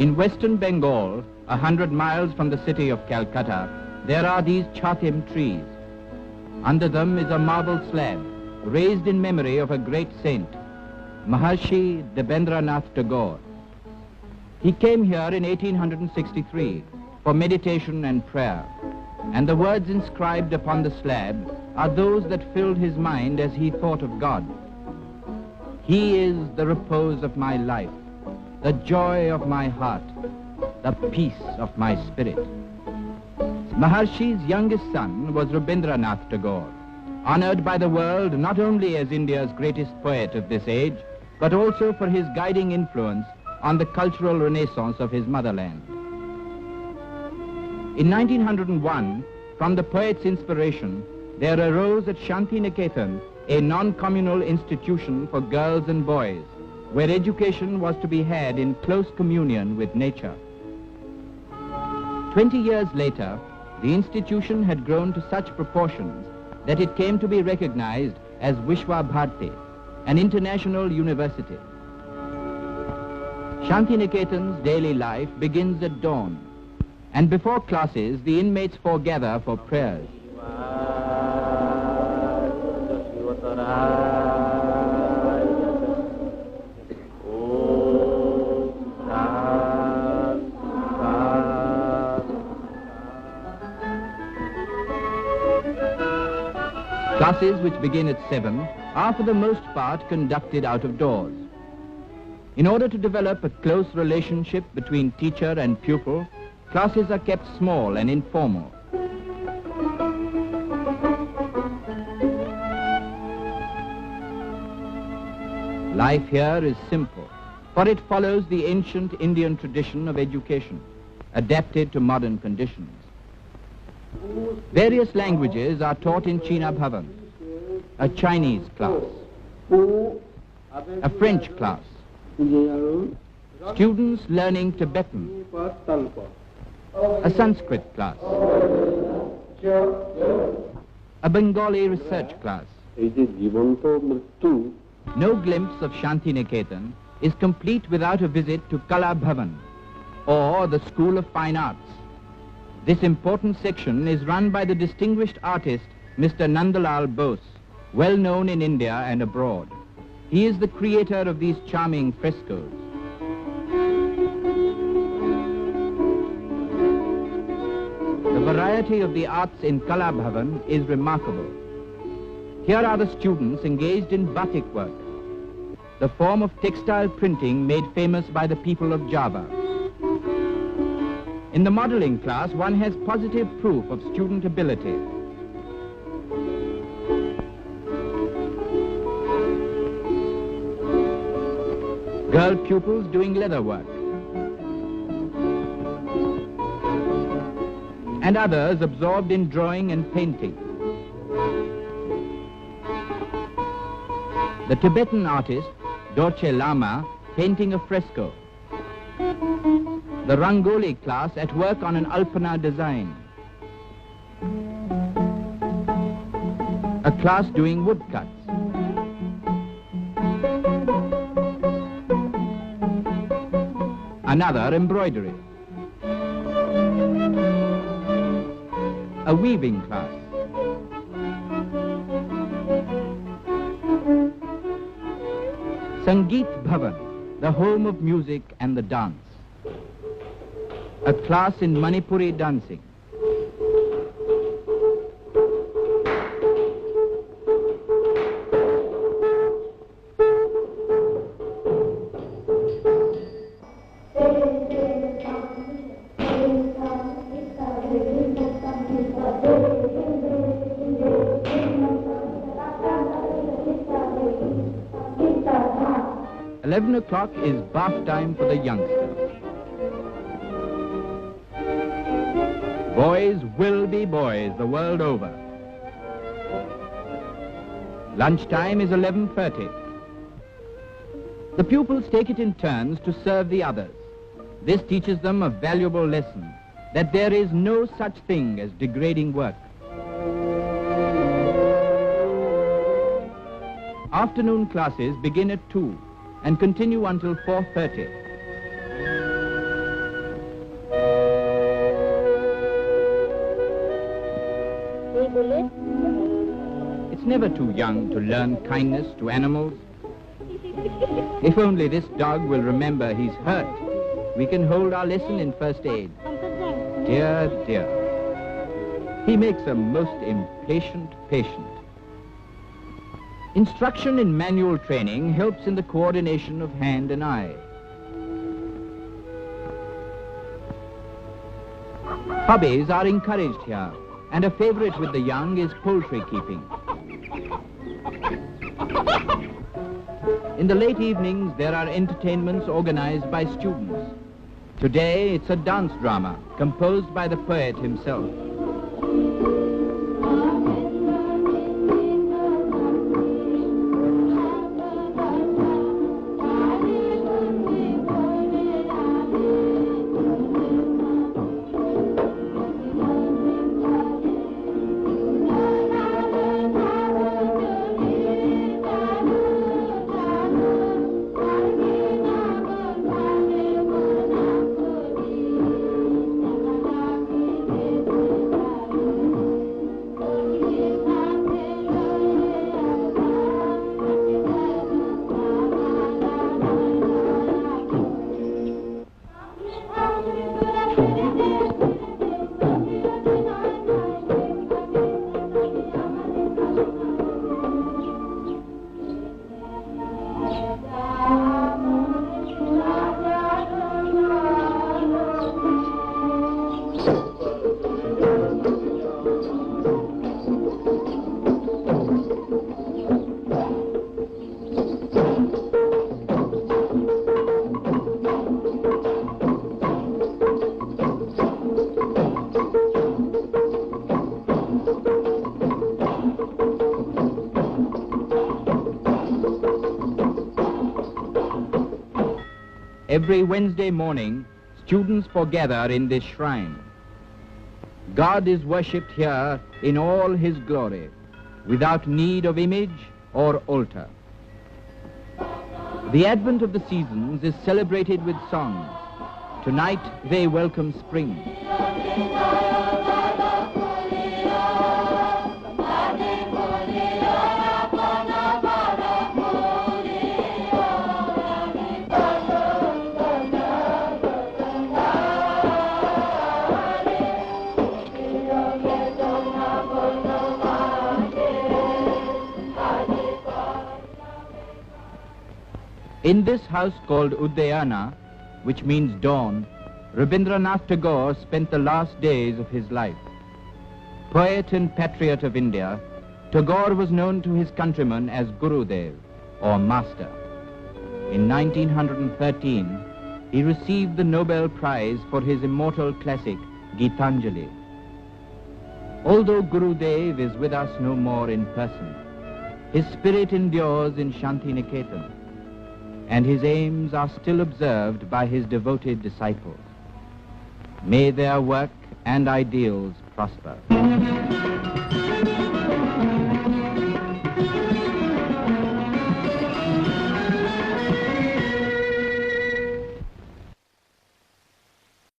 In western Bengal, 100 miles from the city of Calcutta, there are these chatim trees. Under them is a marble slab, raised in memory of a great saint, Maharshi Rabindranath Tagore. He came here in 1863 for meditation and prayer, and the words inscribed upon the slab are those that filled his mind as he thought of God. He is the repose of my life, the joy of my heart, the peace of my spirit. Maharshi's youngest son was Rabindranath Tagore, honored by the world not only as India's greatest poet of this age, but also for his guiding influence on the cultural renaissance of his motherland. In 1901, from the poet's inspiration, there arose at Santiniketan a non-communal institution for girls and boys, where education was to be had in close communion with nature. 20 years later, the institution had grown to such proportions that it came to be recognized as Vishwa Bharati, an international university. Santiniketan's daily life begins at dawn, and before classes, the inmates foregather for prayers. Classes, which begin at 7, are for the most part conducted out of doors. In order to develop a close relationship between teacher and pupil, classes are kept small and informal. Life here is simple, for it follows the ancient Indian tradition of education, adapted to modern conditions. Various languages are taught in China Bhavan, a Chinese class, a French class, students learning Tibetan, a Sanskrit class, a Bengali research class. No glimpse of Santiniketan is complete without a visit to Kala Bhavan, or the School of Fine Arts. This important section is run by the distinguished artist, Mr. Nandalal Basu, well known in India and abroad. He is the creator of these charming frescoes. The variety of the arts in Kala Bhavan is remarkable. Here are the students engaged in batik work, the form of textile printing made famous by the people of Java. In the modeling class, one has positive proof of student ability. Girl pupils doing leather work, and others absorbed in drawing and painting. The Tibetan artist, Dorche Lama, painting a fresco. The Rangoli class at work on an Alpana design. A class doing woodcuts. Another embroidery. A weaving class. Sangeet Bhavan, the home of music and the dance. A class in Manipuri dancing. At 11 o'clock is bath time for the youngsters. Boys will be boys the world over. Lunchtime is 11:30. The pupils take it in turns to serve the others. This teaches them a valuable lesson, that there is no such thing as degrading work. Afternoon classes begin at 2 and continue until 4:30. bullet? It's never too young to learn kindness to animals. If only this dog will remember he's hurt, we can hold our lesson in first aid. Dear, dear. He makes a most impatient patient. Instruction in manual training helps in the coordination of hand and eye. Hobbies are encouraged here, and a favorite with the young is poultry keeping. In the late evenings, there are entertainments organized by students. Today, it's a dance drama composed by the poet himself. Every Wednesday morning, students foregather in this shrine. God is worshipped here in all his glory, without need of image or altar. The advent of the seasons is celebrated with songs. Tonight they welcome spring. In this house called Udayana, which means dawn, Rabindranath Tagore spent the last days of his life. Poet and patriot of India, Tagore was known to his countrymen as Gurudev, or Master. In 1913, he received the Nobel Prize for his immortal classic, Gitanjali. Although Gurudev is with us no more in person, his spirit endures in santiniketan, and his aims are still observed by his devoted disciples. May their work and ideals prosper.